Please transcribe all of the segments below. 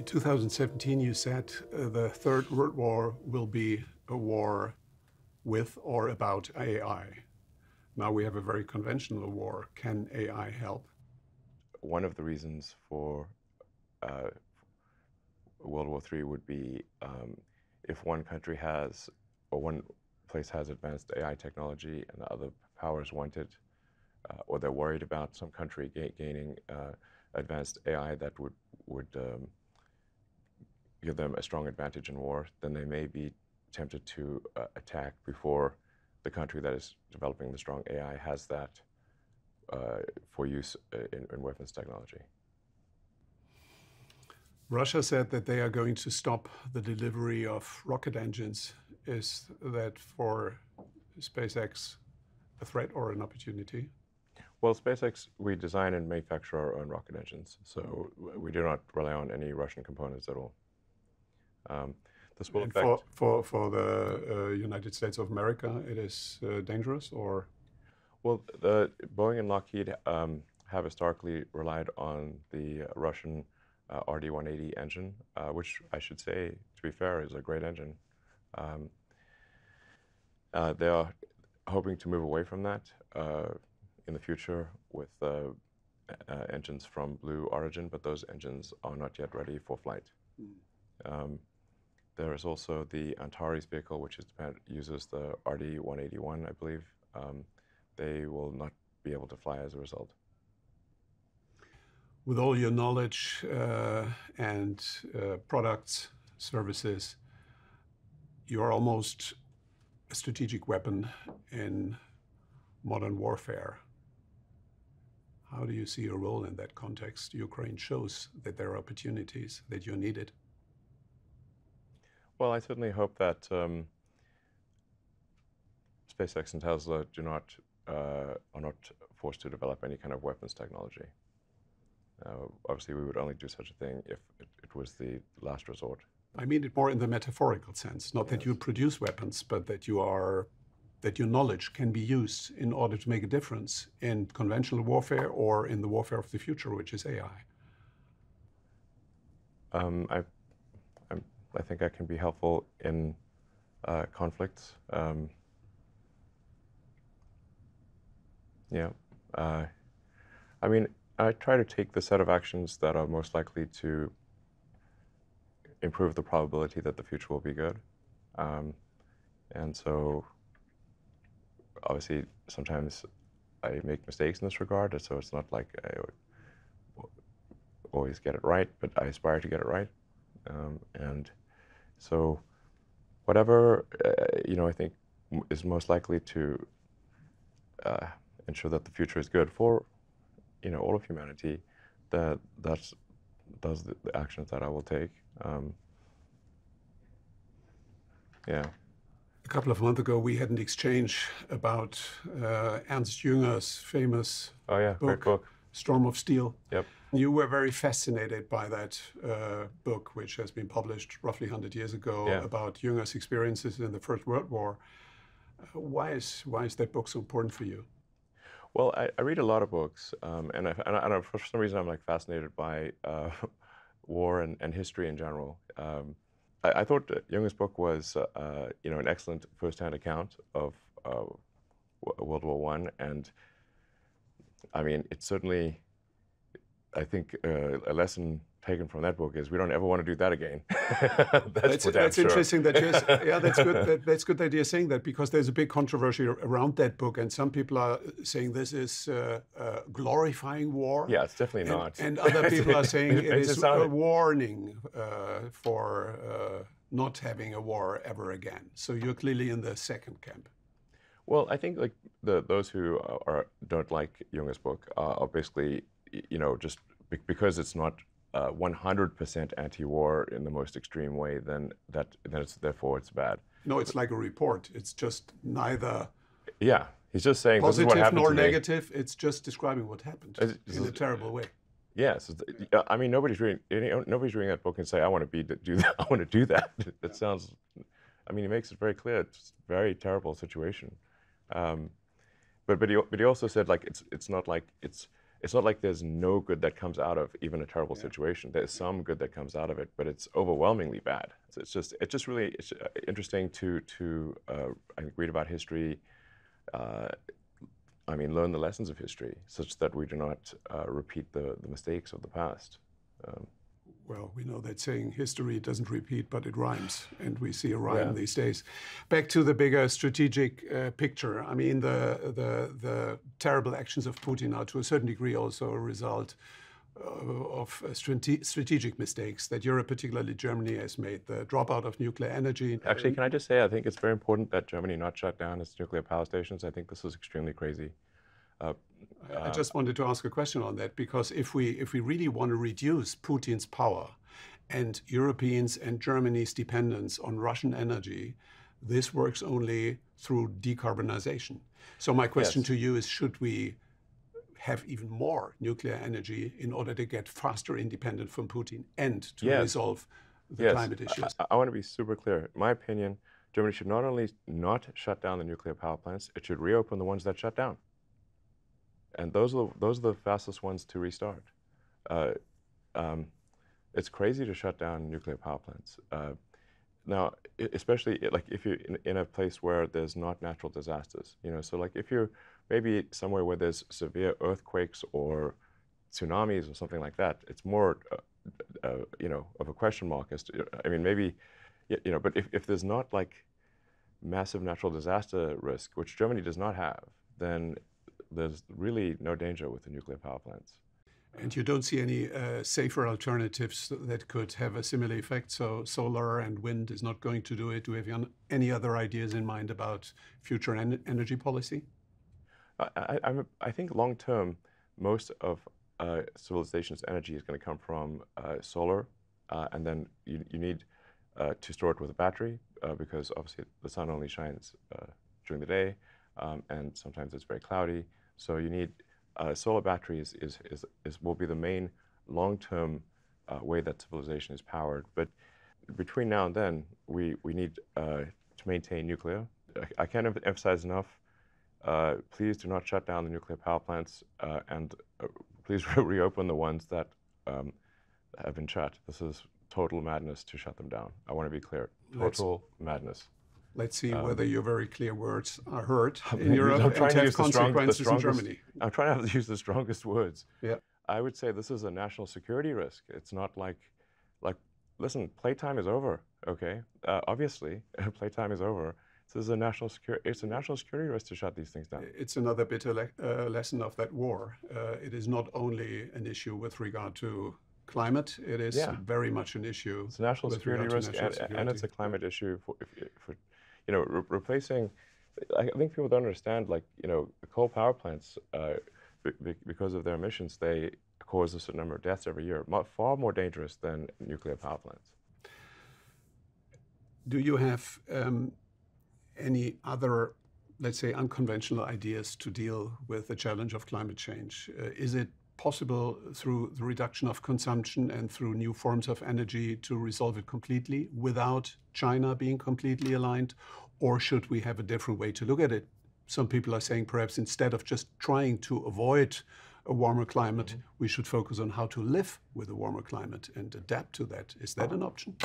In 2017, you said the Third World War will be a war with or about AI. Now we have a very conventional war. Can AI help? One of the reasons for World War III would be if one country has, or one place has advanced AI technology and the other powers want it, or they're worried about some country gaining advanced AI that would give them a strong advantage in war, then they may be tempted to attack before the country that is developing the strong AI has that for use in weapons technology. Russia said that they are going to stop the delivery of rocket engines. Is that for SpaceX a threat or an opportunity? Well, SpaceX, we design and manufacture our own rocket engines, so we do not rely on any Russian components at all. This will affect... For the United States of America, it is dangerous, or? Well, Boeing and Lockheed have historically relied on the Russian RD-180 engine, which I should say, to be fair, is a great engine. They are hoping to move away from that in the future with engines from Blue Origin, but those engines are not yet ready for flight. There is also the Antares vehicle, which uses the RD-181, I believe. They will not be able to fly as a result. With all your knowledge and products, services, you are almost a strategic weapon in modern warfare. How do you see your role in that context? Ukraine shows that there are opportunities, that you're needed. Well, I certainly hope that SpaceX and Tesla are not forced to develop any kind of weapons technology. Obviously, we would only do such a thing if it was the last resort. I mean it more in the metaphorical sense, not that you produce weapons, but that your knowledge can be used in order to make a difference in conventional warfare or in the warfare of the future, which is AI. I think I can be helpful in conflicts. I mean, I try to take the set of actions that are most likely to improve the probability that the future will be good. And so, obviously, sometimes I make mistakes in this regard, so it's not like I always get it right, but I aspire to get it right. And so, whatever, I think is most likely to ensure that the future is good for, all of humanity, that's the actions that I will take. Yeah. A couple of months ago, we had an exchange about Ernst Jünger's famous book, Storm of Steel. Yep. You were very fascinated by that book, which has been published roughly 100 years ago, about Jünger's experiences in the First World War. Why is that book so important for you? Well, I read a lot of books, and for some reason I'm fascinated by war and history in general. I thought Jünger's book was, an excellent first-hand account of World War I, and I mean, it's certainly, I think, a lesson taken from that book is we don't ever want to do that again. That's interesting that you're, that's good. That's good that you're saying that, because there's a big controversy around that book, and some people are saying this is glorifying war. Yeah, it's definitely not. And other people are saying it is a warning for not having a war ever again. So you're clearly in the second camp. Well, I think those who don't like Jünger's book are basically, just because it's not 100% anti-war in the most extreme way, then therefore it's bad. No, it's like a report. It's just neither. Yeah, he's just saying positive this is what happened nor negative. It's just describing what happened in a terrible way. Yes, I mean nobody's reading that book and say I want to do that. I want to do that. That sounds. I mean, he makes it very clear. It's a very terrible situation. But he also said it's not like it's not like there's no good that comes out of even a terrible situation. There's some good that comes out of it, but it's overwhelmingly bad. So it's just really interesting to I think read about history. I mean, learn the lessons of history, such that we do not repeat the mistakes of the past. Well, we know that saying history doesn't repeat, but it rhymes, and we see a rhyme Yeah. these days. Back to the bigger strategic picture. I mean, the terrible actions of Putin are to a certain degree also a result of strategic mistakes that Europe, particularly Germany, has made. The dropout of nuclear energy. Actually, can I just say, I think it's very important that Germany not shut down its nuclear power stations. I think this is extremely crazy. I just wanted to ask a question on that, because if we really want to reduce Putin's power and Europeans and Germany's dependence on Russian energy, this works only through decarbonization. So my question to you is, should we have even more nuclear energy in order to get faster independent from Putin and to resolve the climate issues? I want to be super clear. In my opinion, Germany should not only not shut down the nuclear power plants, it should reopen the ones that shut down. And those are the fastest ones to restart. It's crazy to shut down nuclear power plants. Now, especially like if you're in a place where there's not natural disasters, you know, so like if you're maybe somewhere where there's severe earthquakes or tsunamis or something like that, it's more, you know, of a question mark as to, I mean, maybe, you know, but if there's not like massive natural disaster risk, which Germany does not have, then there's really no danger with the nuclear power plants. And you don't see any safer alternatives that could have a similar effect? So solar and wind is not going to do it. Do we have any other ideas in mind about future energy policy? I think long term, most of civilization's energy is going to come from solar, and then you need to store it with a battery, because obviously the sun only shines during the day, and sometimes it's very cloudy. So you need solar batteries will be the main long-term way that civilization is powered. But between now and then, we need to maintain nuclear. I can't emphasize enough. Please do not shut down the nuclear power plants, and please reopen the ones that have been shut. This is total madness to shut them down. I want to be clear. Total madness. Let's see whether your very clear words are heard in Europe and have consequences in Germany. I'm trying to use the strongest words. Yeah. I would say this is a national security risk. It's not like, listen, playtime is over, okay? Obviously, playtime is over. This is a national security risk to shut these things down. It's another bitter lesson of that war. It is not only an issue with regard to climate, it is very much an issue. It's a national security risk, and it's a climate issue for you know, replacing. I think people don't understand, like, you know, coal power plants, because of their emissions, they cause a certain number of deaths every year, far more dangerous than nuclear power plants. Do you have any other, let's say, unconventional ideas to deal with the challenge of climate change? Is it possible through the reduction of consumption and through new forms of energy to resolve it completely without China being completely aligned? Or should we have a different way to look at it? Some people are saying perhaps instead of just trying to avoid a warmer climate, we should focus on how to live with a warmer climate and adapt to that. Is that an option?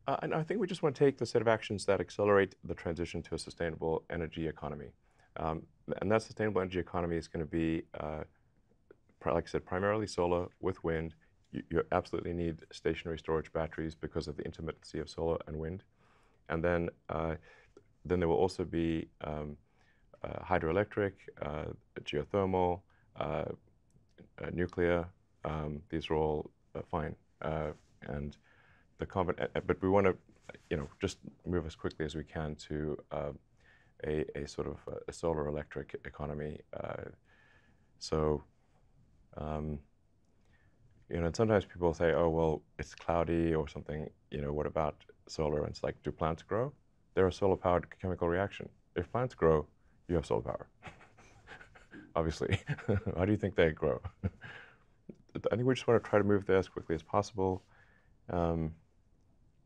And I think we just want to take the set of actions that accelerate the transition to a sustainable energy economy. And that sustainable energy economy is going to be, like I said, primarily solar with wind. You absolutely need stationary storage batteries because of the intermittency of solar and wind. And then there will also be hydroelectric, geothermal, nuclear. These are all fine. And the carbon, but we want to, you know, just move as quickly as we can to a sort of a solar electric economy. You know, and sometimes people say, oh, well, it's cloudy or something, you know, what about solar? And it's like, do plants grow? They're a solar-powered chemical reaction. If plants grow, you have solar power. Obviously. How do you think they grow? I think we just want to try to move there as quickly as possible. I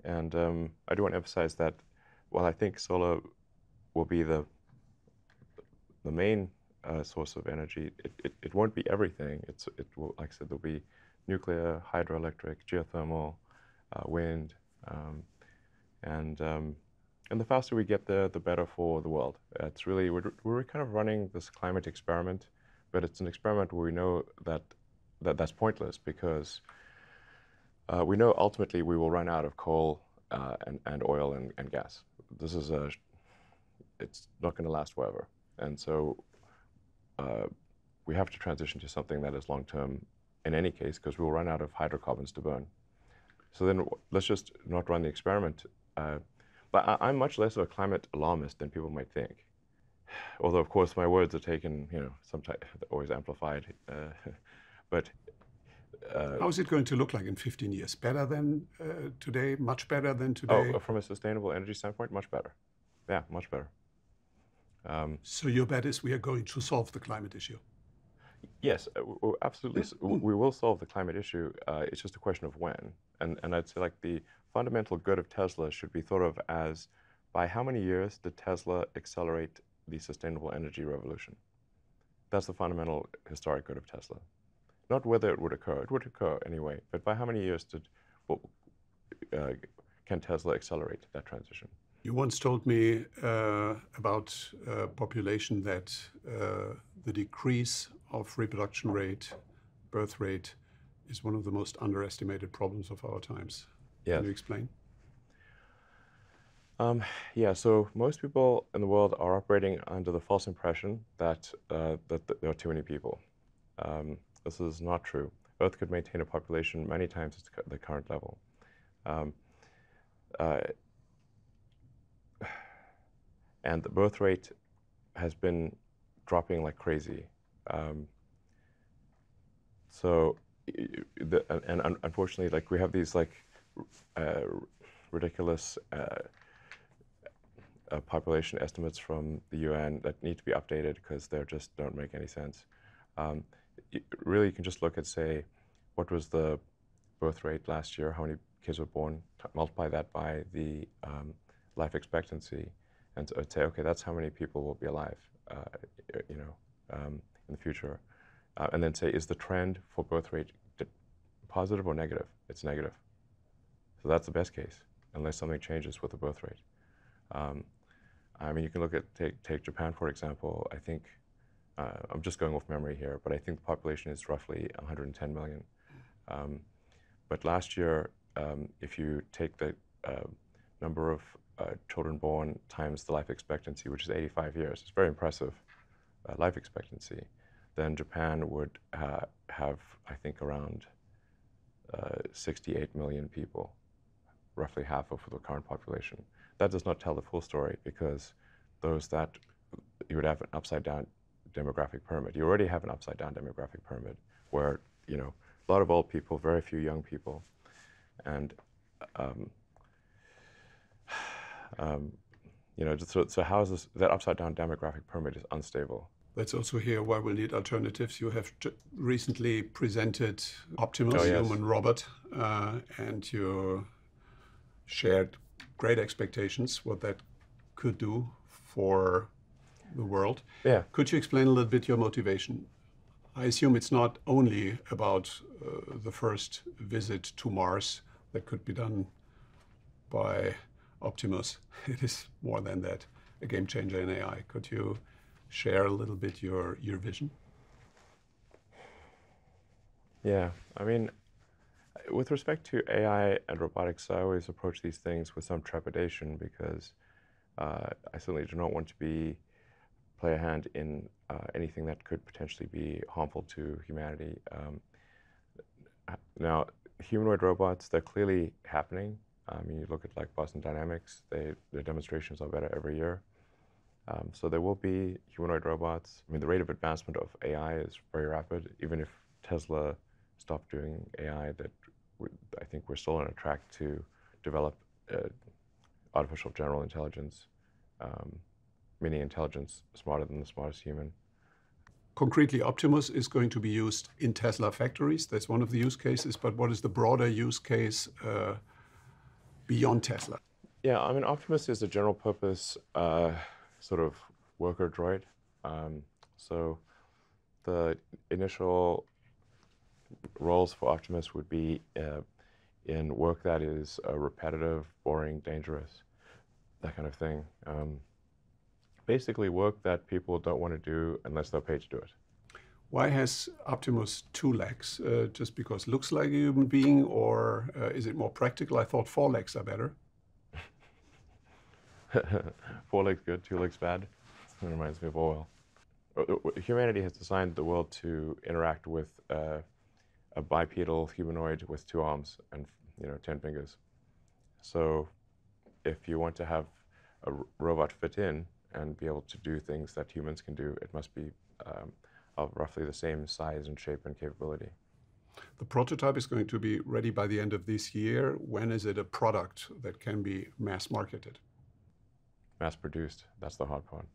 do want to emphasize that while I think solar will be the main source of energy. It won't be everything. It will, like I said, there'll be nuclear, hydroelectric, geothermal, wind, and the faster we get there, the better for the world. It's really, we're kind of running this climate experiment, but it's an experiment where we know that's pointless because we know ultimately we will run out of coal and oil and gas. It's not going to last forever. And so we have to transition to something that is long-term in any case, because we'll run out of hydrocarbons to burn. So then let's just not run the experiment. But I'm much less of a climate alarmist than people might think. Although, of course, my words are taken, sometimes always amplified. But how is it going to look like in 15 years? Better than today? Much better than today? Oh, from a sustainable energy standpoint, much better. Yeah, much better. So your bet is we are going to solve the climate issue? Yes, absolutely. We will solve the climate issue. It's just a question of when. And I'd say like the fundamental good of Tesla should be thought of as by how many years did Tesla accelerate the sustainable energy revolution? That's the fundamental historic good of Tesla. Not whether it would occur. It would occur anyway. But by how many years can Tesla accelerate that transition? You once told me about population that the decrease of reproduction rate, birth rate, is one of the most underestimated problems of our times. Yes. Can you explain? Yeah, so most people in the world are operating under the false impression that there are too many people. This is not true. Earth could maintain a population many times the current level. And the birth rate has been dropping like crazy. And unfortunately, like we have these like ridiculous population estimates from the UN that need to be updated because they just don't make any sense. Really, you can just look at, say, what was the birth rate last year, how many kids were born, multiply that by the life expectancy, and so say, okay, that's how many people will be alive, in the future. And then say, is the trend for birth rate positive or negative? It's negative. So that's the best case, unless something changes with the birth rate. I mean, you can look at, take Japan, for example. I think, I'm just going off memory here, but I think the population is roughly 110 million. But last year, if you take the number of children born times the life expectancy, which is 85 years, it's very impressive life expectancy, then Japan would have, I think, around 68 million people, roughly half of the current population. That does not tell the full story because you would have an upside-down demographic pyramid. You already have an upside-down demographic pyramid where, a lot of old people, very few young people, and so how is this, that upside-down demographic pyramid is unstable. Let's also hear why we'll need alternatives. You have recently presented Optimus, Oh, yes. human robot, and you shared great expectations what that could do for the world. Yeah. Could you explain a little bit your motivation? I assume it's not only about the first visit to Mars that could be done by Optimus. It is more than that, a game changer in AI. Could you share a little bit your vision? Yeah, I mean, with respect to AI and robotics, I always approach these things with some trepidation because I certainly do not want to play a hand in anything that could potentially be harmful to humanity. Now, humanoid robots, they're clearly happening. I mean, you look at like Boston Dynamics, their demonstrations are better every year. So there will be humanoid robots. I mean, the rate of advancement of AI is very rapid. Even if Tesla stopped doing AI, I think we're still on a track to develop artificial general intelligence, meaning intelligence smarter than the smartest human. Concretely, Optimus is going to be used in Tesla factories. That's one of the use cases. But what is the broader use case beyond Tesla? Yeah, I mean, Optimus is a general purpose sort of worker droid. So the initial roles for Optimus would be in work that is repetitive, boring, dangerous, that kind of thing. Basically work that people don't want to do unless they're paid to do it. Why has Optimus 2 legs? Just because it looks like a human being, or is it more practical? I thought 4 legs are better. 4 legs good, 2 legs bad. It reminds me of oil. Humanity has designed the world to interact with a bipedal humanoid with 2 arms and 10 fingers. So if you want to have a robot fit in and be able to do things that humans can do, it must be of roughly the same size and shape and capability. The prototype is going to be ready by the end of this year. When is it a product that can be mass marketed? Mass produced, that's the hard part.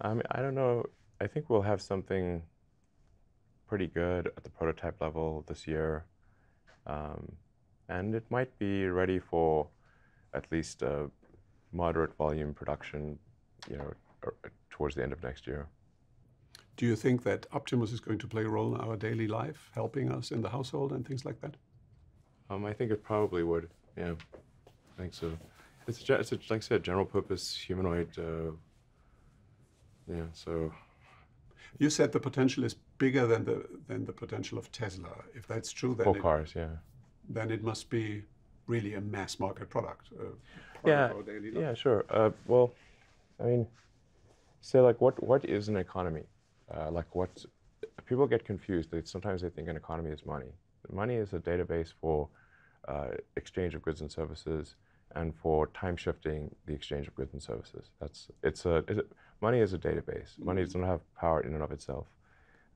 I mean, I don't know. I think we'll have something pretty good at the prototype level this year. And it might be ready for at least a moderate volume production, towards the end of next year. Do you think that Optimus is going to play a role in our daily life, helping us in the household and things like that? I think it probably would. Yeah, I think so. It's like I said, general purpose humanoid. Yeah. So. You said the potential is bigger than the potential of Tesla. If that's true, then for cars, yeah. Then it must be really a mass market product. Yeah. Yeah. Sure. Well, I mean, say like what is an economy? Like what people get confused. Sometimes they think an economy is money. Money is a database for exchange of goods and services, and for time shifting the exchange of goods and services. Money is a database. Money doesn't have power in and of itself.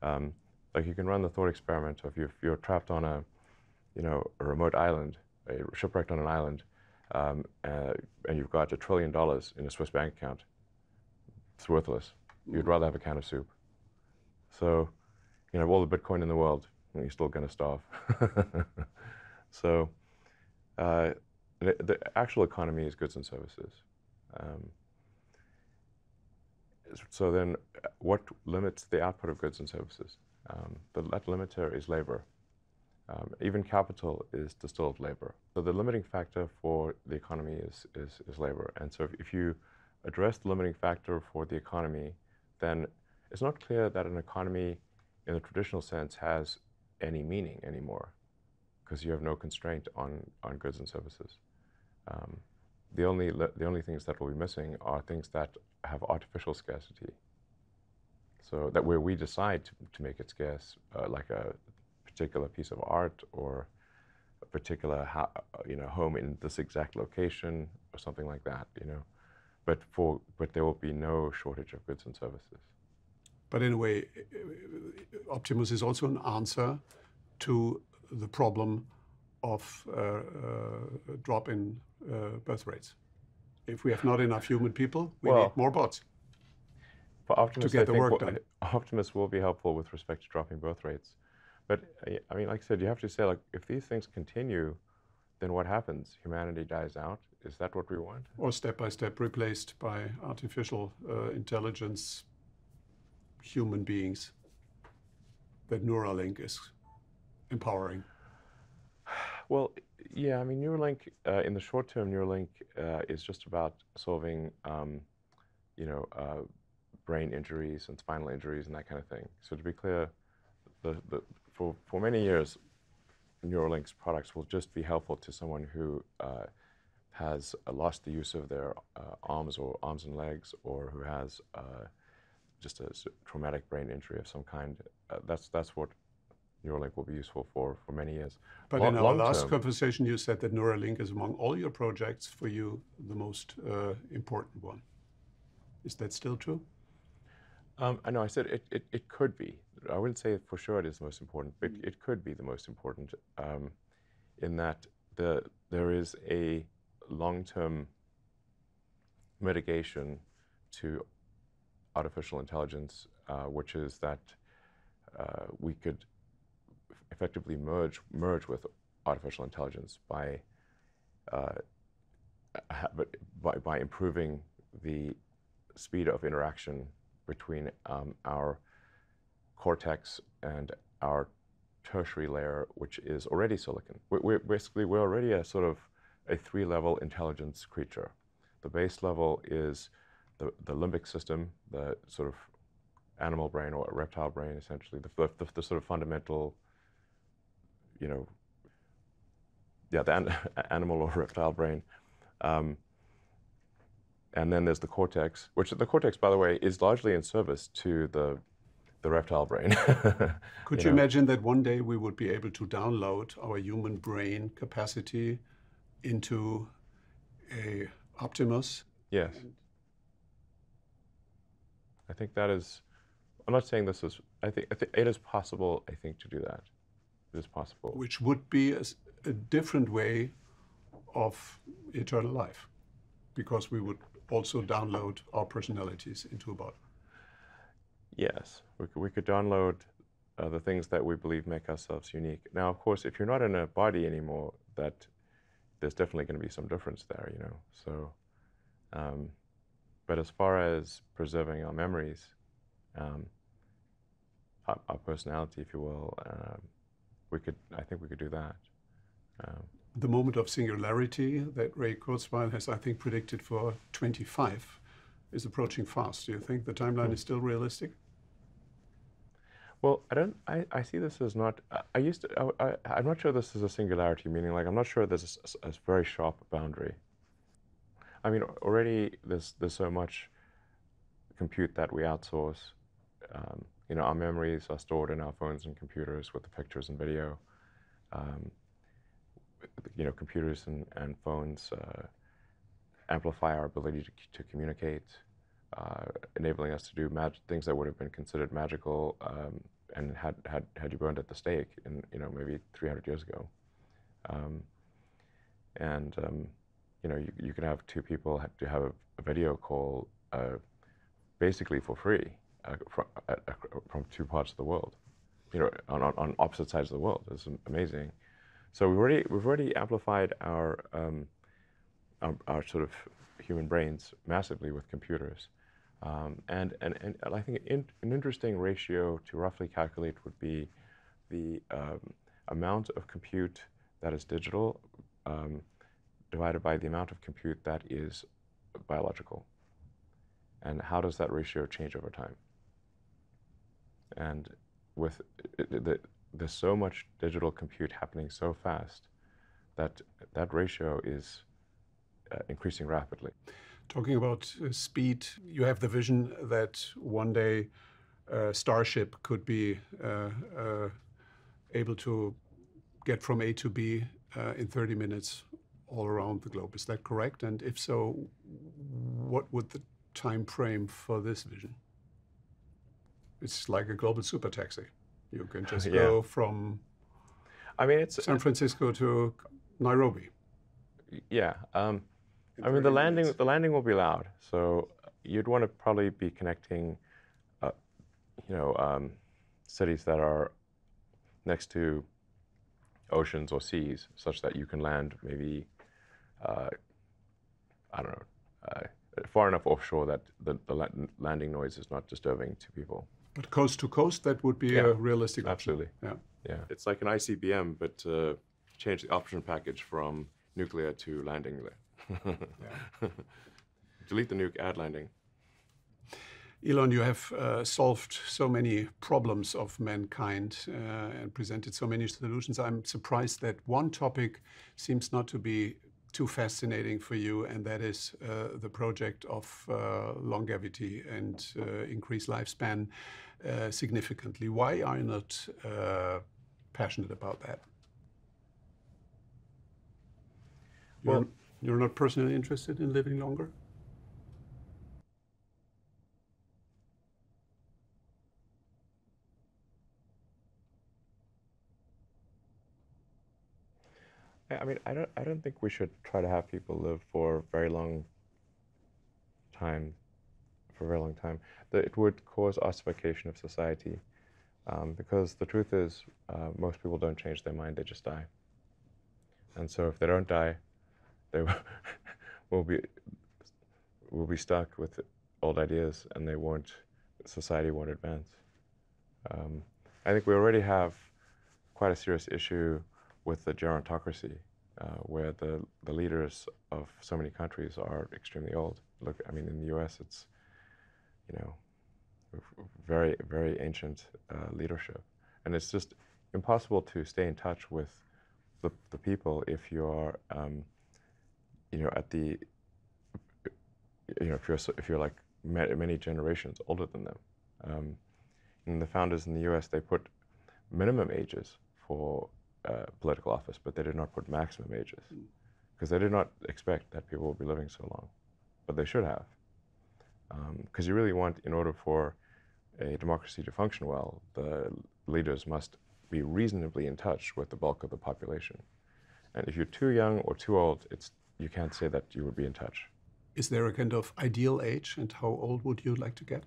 Like you can run the thought experiment of if you're trapped on a remote island, shipwrecked on an island, and you've got $1 trillion in a Swiss bank account. It's worthless. You'd rather have a can of soup. So, all the Bitcoin in the world, and you're still going to starve. So, the actual economy is goods and services. So then, what limits the output of goods and services? That limiter is labor. Even capital is distilled labor. So the limiting factor for the economy is labor. And so if you address the limiting factor for the economy, then it's not clear that an economy in the traditional sense has any meaning anymore, because you have no constraint on goods and services. The only things that will be missing are things that have artificial scarcity. So that where we decide to make it scarce, like a particular piece of art or a particular home in this exact location or something like that, But there will be no shortage of goods and services. But in a way, Optimus is also an answer to the problem of drop in birth rates. If we have not enough human people, we need more bots. For Optimus, to get the work done. Optimus will be helpful with respect to dropping birth rates. But I mean, like I said, you have to say, like, if these things continue, then what happens? Humanity dies out? Is that what we want? Or step by step replaced by artificial intelligence, human beings that Neuralink is empowering? Well, yeah, I mean, Neuralink, in the short term, Neuralink is just about solving, brain injuries and spinal injuries and that kind of thing. So to be clear, for many years, Neuralink's products will just be helpful to someone who has lost the use of their arms and legs, or who has just a traumatic brain injury of some kind. That's what Neuralink will be useful for many years. But in our last conversation, you said that Neuralink is among all your projects, for you, the most important one. Is that still true? I know I said it could be. I wouldn't say for sure it is the most important, but it could be the most important, in that there is a long-term mitigation to artificial intelligence, which is that we could effectively merge with artificial intelligence by improving the speed of interaction between our cortex and our tertiary layer, which is already silicon. We're already a sort of a 3-level intelligence creature. The base level is the limbic system, the sort of animal brain or reptile brain, essentially, the sort of fundamental, you know, yeah, the animal or reptile brain. And then there's the cortex, which the cortex, by the way, is largely in service to the reptile brain. Could you imagine that one day we would be able to download our human brain capacity into a Optimus? Yes. I think that is, I'm not saying this is, I think it is possible, I think, to do that. It is possible. Which would be a different way of eternal life, because we would also download our personalities into a body. Yes, we could download the things that we believe make ourselves unique. Now, of course, if you're not in a body anymore, that there's definitely going to be some difference there, you know. So, but as far as preserving our memories, our personality, if you will, I think we could do that. The moment of singularity that Ray Kurzweil has, I think, predicted for 25 is approaching fast. Do you think the timeline is still realistic? Well, I see this as not, I'm not sure this is a singularity, meaning like, I'm not sure there's a very sharp boundary. I mean, already there's so much compute that we outsource. You know, our memories are stored in our phones and computers with the pictures and video. You know, computers and phones amplify our ability to communicate, enabling us to do things that would have been considered magical and had you burned at the stake in, you know, maybe 300 years ago. You know, you can have two people to have a video call basically for free from two parts of the world, you know, on opposite sides of the world. It's amazing. So we've already amplified our sort of human brains massively with computers, and I think an interesting ratio to roughly calculate would be the amount of compute that is digital divided by the amount of compute that is biological, and how does that ratio change over time? And with there's so much digital compute happening so fast that that ratio is increasing rapidly. Talking about speed, you have the vision that one day Starship could be able to get from A to B in 30 minutes all around the globe. Is that correct? And if so, what would the time frame for this vision? It's like a global super taxi. You can just go from San Francisco to Nairobi. Yeah. I mean, the landing will be loud. So you'd want to probably be connecting, you know, cities that are next to oceans or seas, such that you can land maybe, I don't know, far enough offshore that the landing noise is not disturbing to people. But coast to coast, that would be a realistic option. Absolutely. Yeah. It's like an ICBM, but change the option package from nuclear to landing. Delete the nuke, add landing. Elon, you have solved so many problems of mankind and presented so many solutions. I'm surprised that one topic seems not to be too fascinating for you, and that is the project of longevity and increased lifespan significantly. Why are you not passionate about that? You're not personally interested in living longer? I mean, I don't think we should try to have people live for a very long time. It would cause ossification of society, because the truth is, most people don't change their mind; they just die. And so, if they don't die, they will be we'll be stuck with old ideas, and society won't advance. I think we already have quite a serious issue with the gerontocracy, where the leaders of so many countries are extremely old. Look, I mean, in the U.S., it's, you know, very, very ancient leadership, and it's just impossible to stay in touch with the people if you're, you know, at the, you know, if you're like many generations older than them. And the founders in the U.S., they put minimum ages for political office, but they did not put maximum ages, because they did not expect that people would be living so long, but they should have. Because you really want, in order for a democracy to function well, the leaders must be reasonably in touch with the bulk of the population. And if you're too young or too old, you can't say that you would be in touch. Is there a kind of ideal age, and how old would you like to get?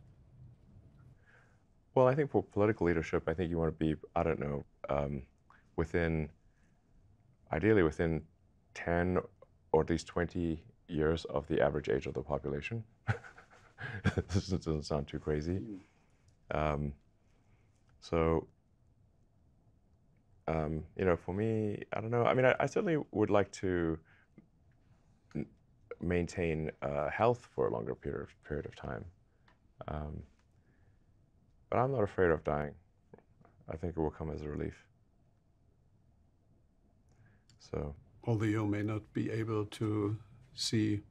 Well, I think for political leadership, I think you want to be, I don't know, ideally within 10 or at least 20 years of the average age of the population. This doesn't sound too crazy. You know, for me, I don't know. I mean, I certainly would like to maintain health for a longer period of time. But I'm not afraid of dying. I think it will come as a relief. So, although you may not be able to see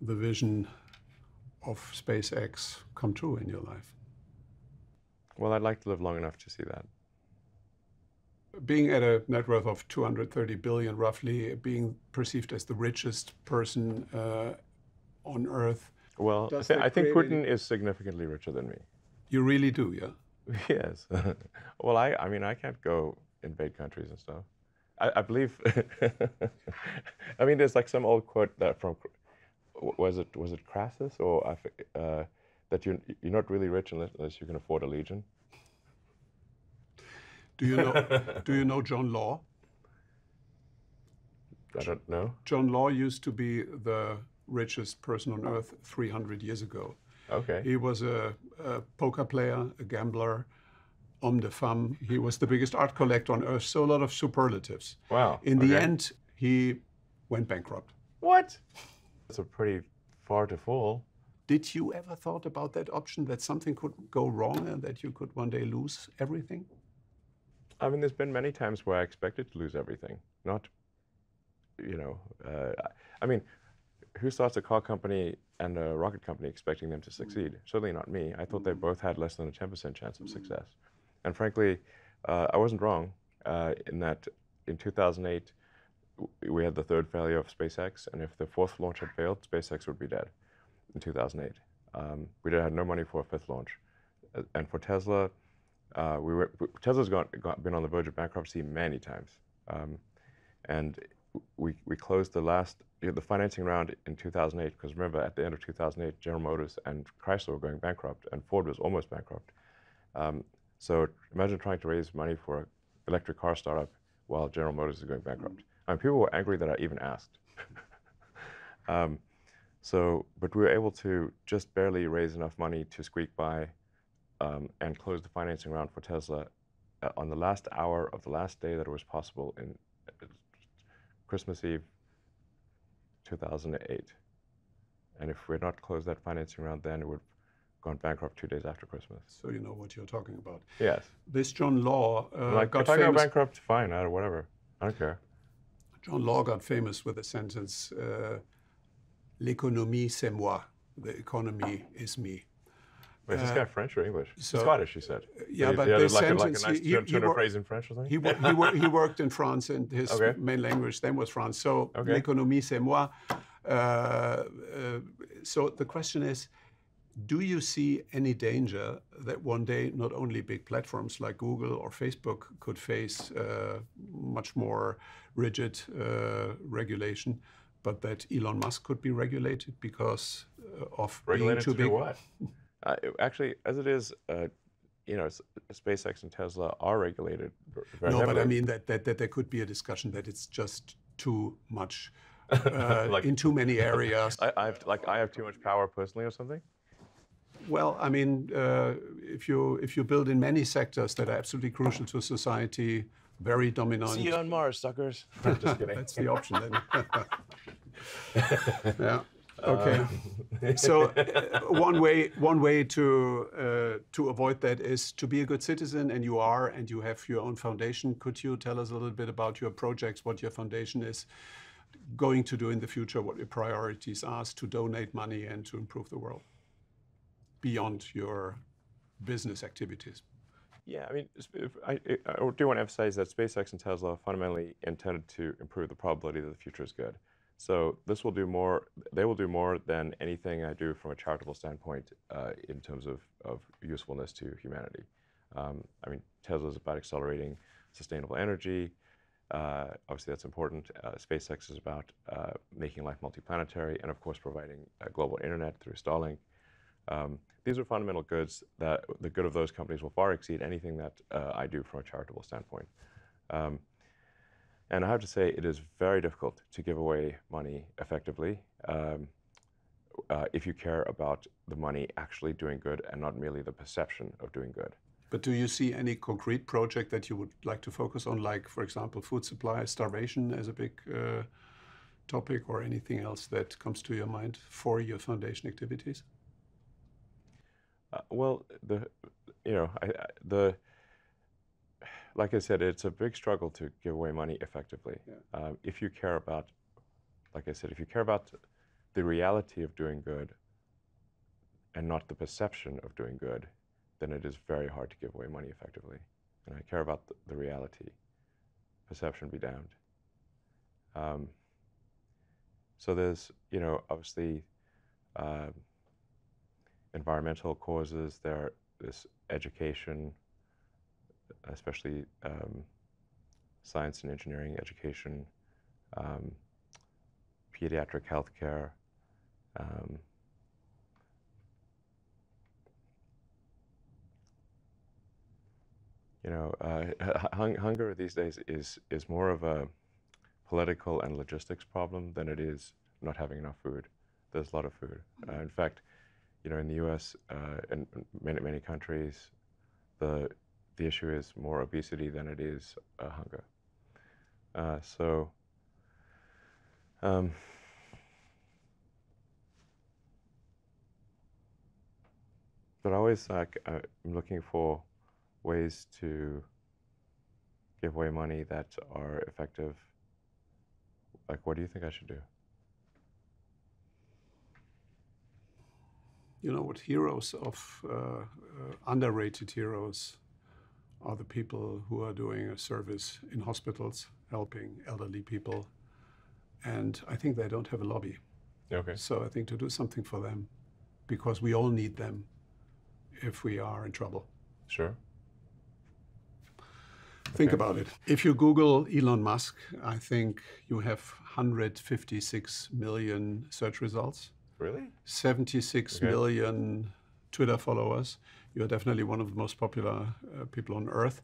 the vision of SpaceX come true in your life. Well, I'd like to live long enough to see that. Being at a net worth of 230 billion, roughly, being perceived as the richest person on Earth. Well, I think Putin is significantly richer than me. You really do, yeah? Yes. Well, I mean, I can't go invade countries and stuff. I believe, I mean, there's like some old quote that from, was it Crassus, or that you're not really rich unless you can afford a legion. Do you know John Law? I don't know. John Law used to be the richest person on Earth 300 years ago. Okay. He was a poker player, a gambler, homme de femme. He was the biggest art collector on Earth, so a lot of superlatives. Wow. In the end, he went bankrupt. What? That's a pretty far to fall. Did you ever thought about that option, that something could go wrong and that you could one day lose everything? I mean, there's been many times where I expected to lose everything. Not, you know, I mean, who starts a car company and a rocket company expecting them to succeed? Certainly not me. I thought they both had less than a 10% chance of success. And frankly, I wasn't wrong in that in 2008, we had the third failure of SpaceX, and if the fourth launch had failed, SpaceX would be dead in 2008. We had no money for a fifth launch. And for Tesla, Tesla's been on the verge of bankruptcy many times. And we closed the financing round in 2008, because remember, at the end of 2008, General Motors and Chrysler were going bankrupt, and Ford was almost bankrupt. So imagine trying to raise money for an electric car startup while General Motors is going bankrupt. And people were angry that I even asked. But we were able to just barely raise enough money to squeak by and close the financing round for Tesla on the last hour of the last day that it was possible in Christmas Eve 2008. And if we had not closed that financing round then, it would have gone bankrupt 2 days after Christmas. So you know what you're talking about. Yes. This John Law got if I go famous. bankrupt, fine, whatever. I don't care. John Law got famous with the sentence, "L'économie c'est moi," the economy is me. Wait, is this guy French or English? Scottish, you said. Yeah, but the sentence, like a nice turn of phrase in French or something? He worked in France, and his main language then was France. So, l'économie c'est moi. So the question is, do you see any danger that one day not only big platforms like Google or Facebook could face much more rigid regulation, but that Elon Musk could be regulated because of being too big? Regulated to what? Actually, as it is, you know, SpaceX and Tesla are regulated very heavily. But I mean that there could be a discussion that it's just too much Like, in too many areas. I have too much power personally or something? Well, I mean, if you build in many sectors that are absolutely crucial to society, very dominant. See you on Mars, suckers. Just kidding. That's the option then. Yeah. Okay. So one way to avoid that is to be a good citizen, and you are, and you have your own foundation. Could you tell us a little bit about your projects, what your foundation is going to do in the future, what your priorities are to donate money and to improve the world beyond your business activities? Yeah, I mean, I do want to emphasize that SpaceX and Tesla are fundamentally intended to improve the probability that the future is good. So this will do more, they will do more than anything I do from a charitable standpoint in terms of usefulness to humanity. I mean, Tesla is about accelerating sustainable energy. Obviously, that's important. SpaceX is about making life multiplanetary and, of course, providing a global internet through Starlink. These are fundamental goods that the good of those companies will far exceed anything that I do from a charitable standpoint. And I have to say, it is very difficult to give away money effectively if you care about the money actually doing good and not merely the perception of doing good. But do you see any concrete project that you would like to focus on, like, for example, food supply, starvation as a big topic, or anything else that comes to your mind for your foundation activities? Well, like I said, it's a big struggle to give away money effectively. Yeah. If you care about, like I said, if you care about the reality of doing good and not the perception of doing good, then it is very hard to give away money effectively. And I care about the reality. Perception be damned. So there's, obviously environmental causes, there's education, especially science and engineering education, pediatric healthcare, hunger these days is more of a political and logistics problem than it is not having enough food. There's a lot of food. In fact, in the U.S. And many countries, the issue is more obesity than it is hunger. But always I'm looking for ways to give away money that are effective. Like, what do you think I should do? What heroes of underrated heroes are the people who are doing a service in hospitals, helping elderly people. And I think they don't have a lobby. Okay. So I think to do something for them, because we all need them if we are in trouble. Sure. Think about it. If you Google Elon Musk, I think you have 156 million search results. Really? 76 million Twitter followers. You're definitely one of the most popular people on Earth.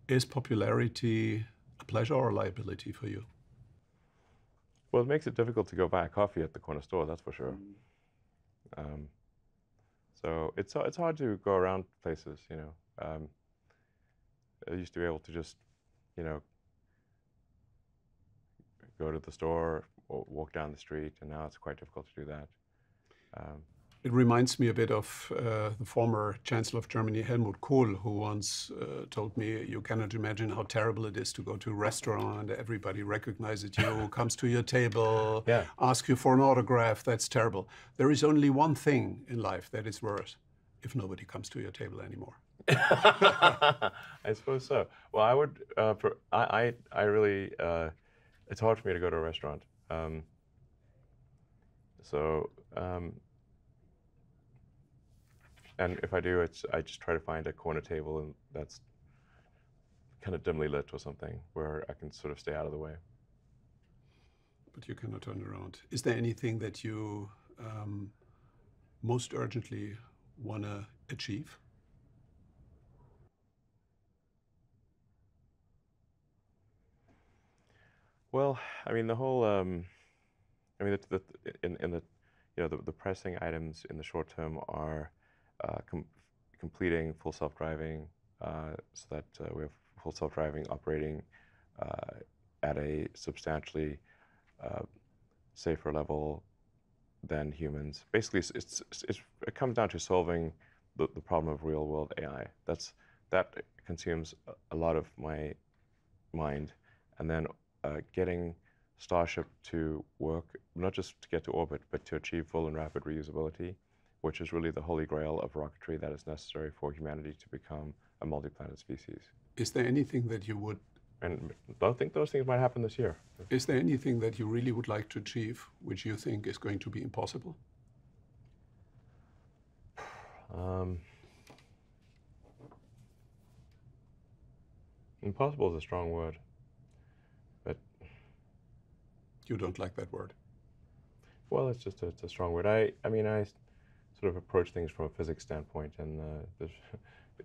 Is popularity a pleasure or a liability for you? Well, it makes it difficult to go buy a coffee at the corner store, that's for sure. So it's hard to go around places, I used to be able to just, go to the store or walk down the street, and now it's quite difficult to do that. It reminds me a bit of the former Chancellor of Germany, Helmut Kohl, who once told me, you cannot imagine how terrible it is to go to a restaurant, everybody recognizes you, comes to your table, asks you for an autograph. That's terrible. There is only one thing in life that is worse: if nobody comes to your table anymore. I suppose so. Well, I would, I really, it's hard for me to go to a restaurant. And if I do, I just try to find a corner table and that's kind of dimly lit or something where I can sort of stay out of the way. But you cannot turn around. Is there anything that you most urgently want to achieve? Well, I mean, the whole I mean, in the the pressing items in the short term are completing full self-driving, so that we have full self-driving operating at a substantially safer level than humans. Basically, it comes down to solving the problem of real-world AI. That consumes a lot of my mind, and then getting Starship to work, not just to get to orbit, but to achieve full and rapid reusability, which is really the holy grail of rocketry that is necessary for humanity to become a multi-planet species. Is there anything that you would... And I don't think those things might happen this year. Is there anything that you really would like to achieve, which you think is going to be impossible? Impossible is a strong word, but... You don't like that word? Well, it's a strong word. I mean, I sort of approach things from a physics standpoint, and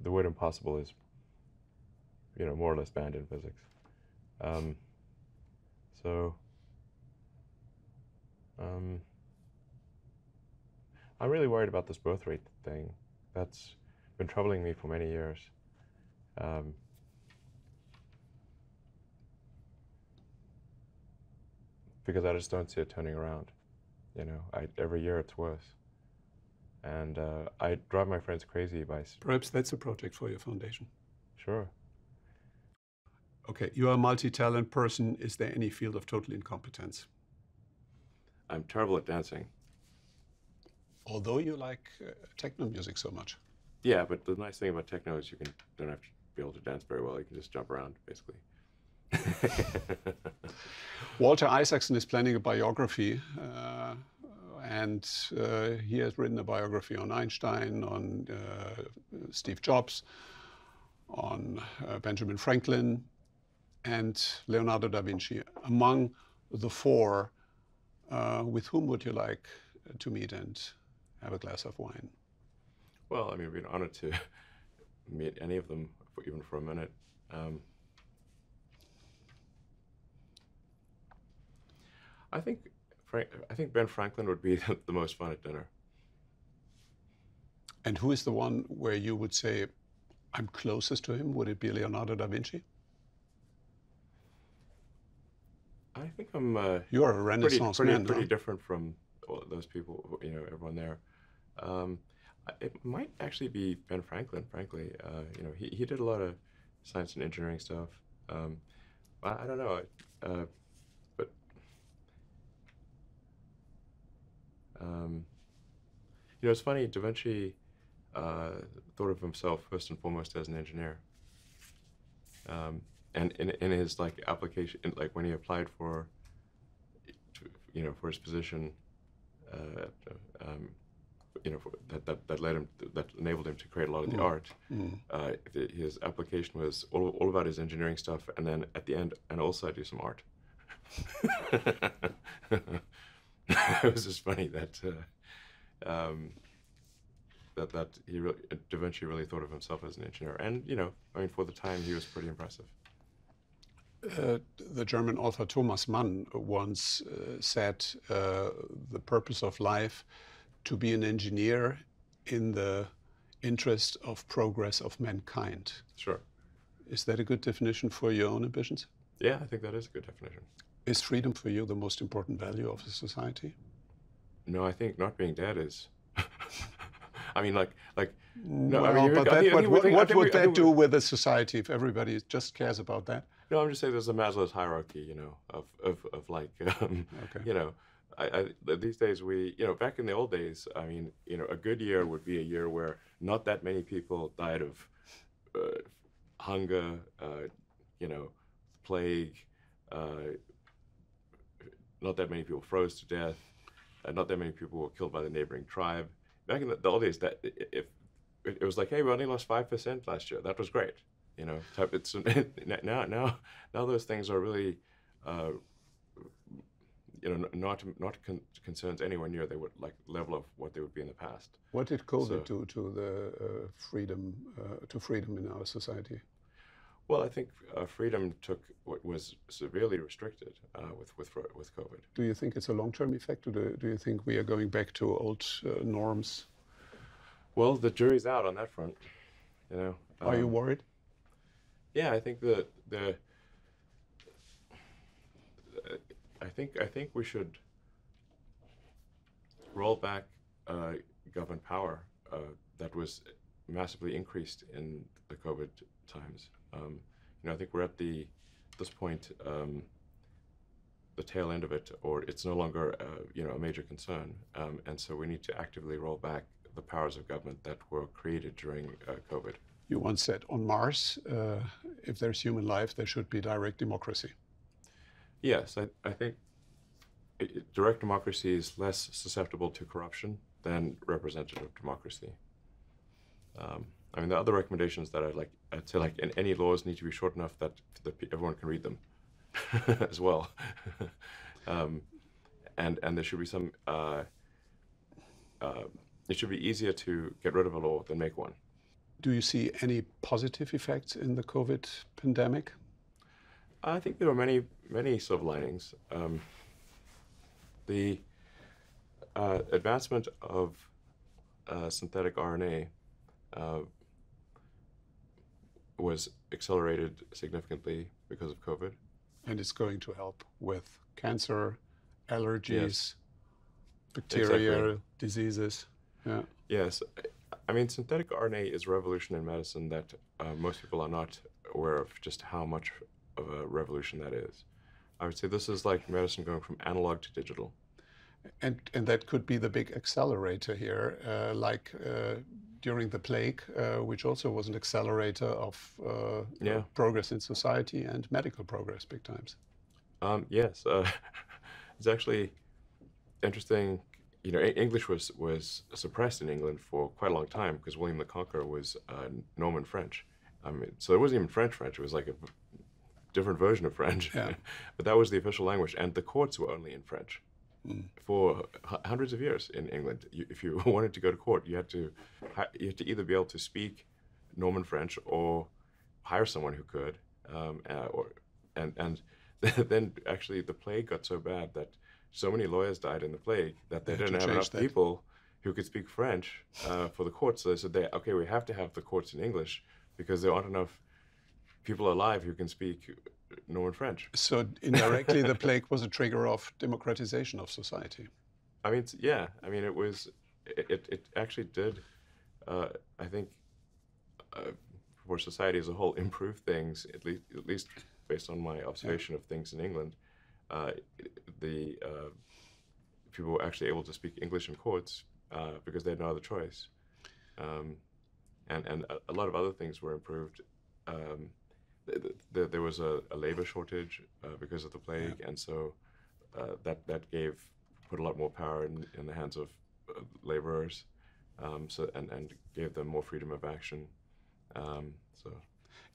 the word impossible is, more or less banned in physics. I'm really worried about this birth rate thing. That's been troubling me for many years. Because I just don't see it turning around. Every year it's worse. And I drive my friends crazy by... Perhaps that's a project for your foundation. Sure. Okay, you are a multi-talent person. Is there any field of total incompetence? I'm terrible at dancing. Although you like techno music so much. Yeah, but the nice thing about techno is you don't have to be able to dance very well. You can just jump around, basically. Walter Isaacson is planning a biography, and he has written a biography on Einstein, on Steve Jobs, on Benjamin Franklin, and Leonardo da Vinci. Among the four, with whom would you like to meet and have a glass of wine? Well, I mean, it'd be an honor to meet any of them, even for a minute. I think Ben Franklin would be the most fun at dinner. And who is the one where you would say, I'm closest to him? Would it be Leonardo da Vinci? I think I'm You're a Renaissance man, pretty different from all those people, everyone there. It might actually be Ben Franklin, frankly. He did a lot of science and engineering stuff. I don't know, but it's funny, Da Vinci thought of himself first and foremost as an engineer. And in his application, when he applied for his position, that enabled him to create a lot of the art. His application was all about his engineering stuff, and then at the end, and also I do some art. It was just funny that Da Vinci really thought of himself as an engineer, and I mean, for the time, he was pretty impressive. The German author Thomas Mann once said the purpose of life to be an engineer in the interest of progress of mankind. Sure. Is that a good definition for your own ambitions? Yeah, I think that is a good definition. Is freedom for you the most important value of a society? No, I think not being dead is. I mean, no. Well, I mean, but what would that do with a society if everybody just cares about that? No, I'm just saying there's a Maslow's hierarchy, these days back in the old days, I mean, a good year would be a year where not that many people died of hunger, plague, not that many people froze to death, not that many people were killed by the neighboring tribe. Back in the old days, that if it was like, hey, we only lost 5% last year, that was great. It's now those things are really, not concerns anywhere near they would level of what they would be in the past. What did COVID do to the freedom in our society? Well, I think freedom was severely restricted with COVID. Do you think it's a long-term effect, or do you think we are going back to old norms? Well, the jury's out on that front. You know. Are you worried? Yeah, I think I think we should roll back government power that was massively increased in the COVID times. I think we're at this point, the tail end of it, or it's no longer a major concern, and so we need to actively roll back the powers of government that were created during COVID. You once said on Mars, if there's human life, there should be direct democracy. Yes, I think direct democracy is less susceptible to corruption than representative democracy. I mean, the other recommendations that I'd say any laws need to be short enough that everyone can read them as well. And there should be some, it should be easier to get rid of a law than make one. Do you see any positive effects in the COVID pandemic? I think there are many silver linings. The advancement of synthetic RNA was accelerated significantly because of COVID. And it's going to help with cancer, allergies, Yes. bacterial Exactly. diseases. Yeah. Yes. I mean, synthetic RNA is a revolution in medicine that most people are not aware of just how much of a revolution that is. I would say this is like medicine going from analog to digital. And that could be the big accelerator here, during the plague, which also was an accelerator of progress in society and medical progress big times. Yes. It's actually interesting. English was suppressed in England for quite a long time because William the Conqueror was Norman French. I mean, so it wasn't even French. It was like a different version of French. Yeah. But that was the official language, and the courts were only in French. For hundreds of years in England. If you wanted to go to court, you had to either be able to speak Norman French or hire someone who could. And then actually the plague got so bad that so many lawyers died in the plague that they didn't have enough people who could speak French for the courts. So they said, okay, we have to have the courts in English because there aren't enough people alive who can speak Norman French. So indirectly, the plague was a trigger of democratization of society. I mean, yeah. I mean, it actually did, I think, for society as a whole, improve things, at least based on my observation of things in England. The people were actually able to speak English in courts because they had no other choice. And a lot of other things were improved. There was a labor shortage because of the plague, and so that put a lot more power in the hands of laborers, and gave them more freedom of action.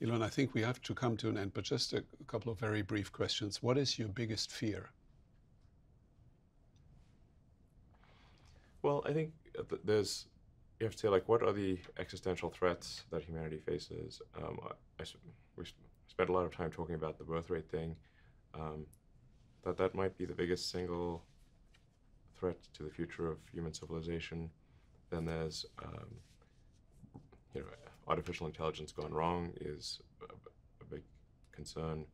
Elon, I think we have to come to an end, but just a couple of very brief questions. What is your biggest fear? Well, I think you have to say, what are the existential threats that humanity faces? We spent a lot of time talking about the birthrate thing. That might be the biggest single threat to the future of human civilization. Then there's, artificial intelligence gone wrong is a big concern.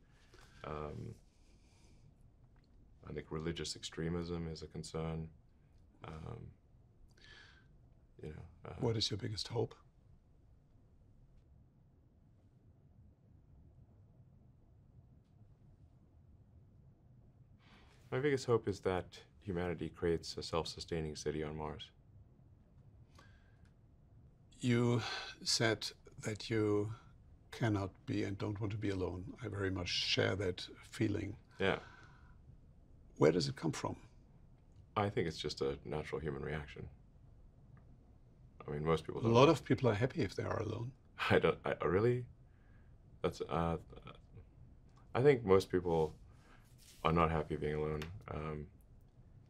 I think religious extremism is a concern. What is your biggest hope? My biggest hope is that humanity creates a self-sustaining city on Mars. You said that you cannot be and don't want to be alone. I very much share that feeling. Yeah. Where does it come from? I think it's just a natural human reaction. I mean, most people don't. A lot of people are happy if they are alone. Really? That's, I think most people are not happy being alone.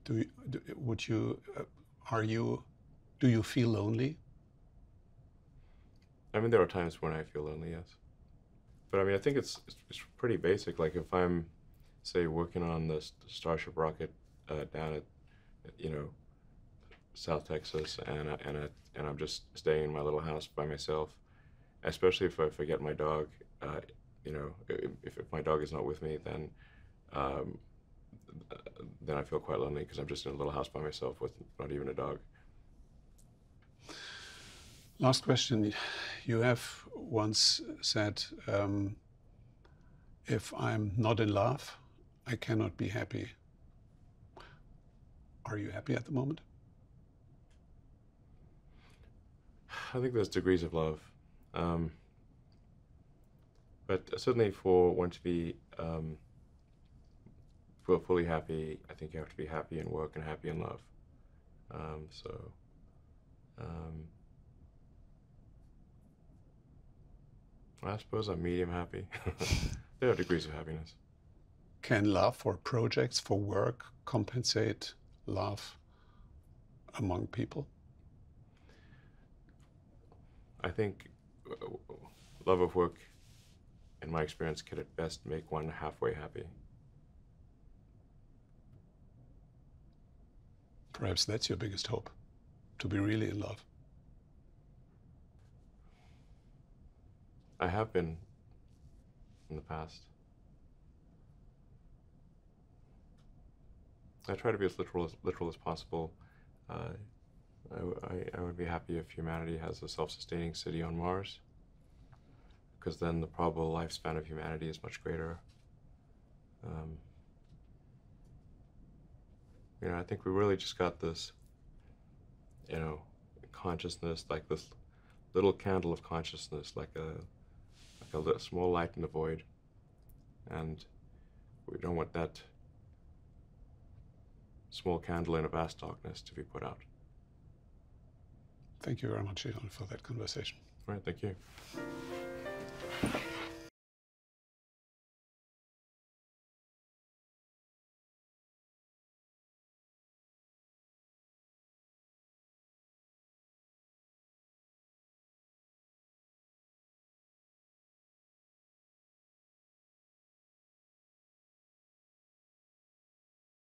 Do you feel lonely? I mean, there are times when I feel lonely, yes. But I mean, I think it's pretty basic. Like if I'm, say, working on the Starship rocket down at, you know, South Texas, and I'm just staying in my little house by myself, especially if I forget my dog, you know, if my dog is not with me, um, then I feel quite lonely because I'm just in a little house by myself with not even a dog. Last question. You have once said, if I'm not in love, I cannot be happy. Are you happy at the moment? I think there's degrees of love. Um, but certainly for one to be feel fully happy, I think you have to be happy in work and happy in love. So I suppose I'm medium happy. There are degrees of happiness. Can love for projects, for work, compensate love among people? I think love of work, in my experience, can at best make one halfway happy. Perhaps that's your biggest hope, to be really in love. I have been in the past. I try to be as literal as possible. I would be happy if humanity has a self-sustaining city on Mars, because then the probable lifespan of humanity is much greater. You know, I think we really just got this, you know, consciousness, like this little candle of consciousness, like a small light in the void, and we don't want that small candle in a vast darkness to be put out. Thank you very much, Elon, for that conversation. All right, thank you.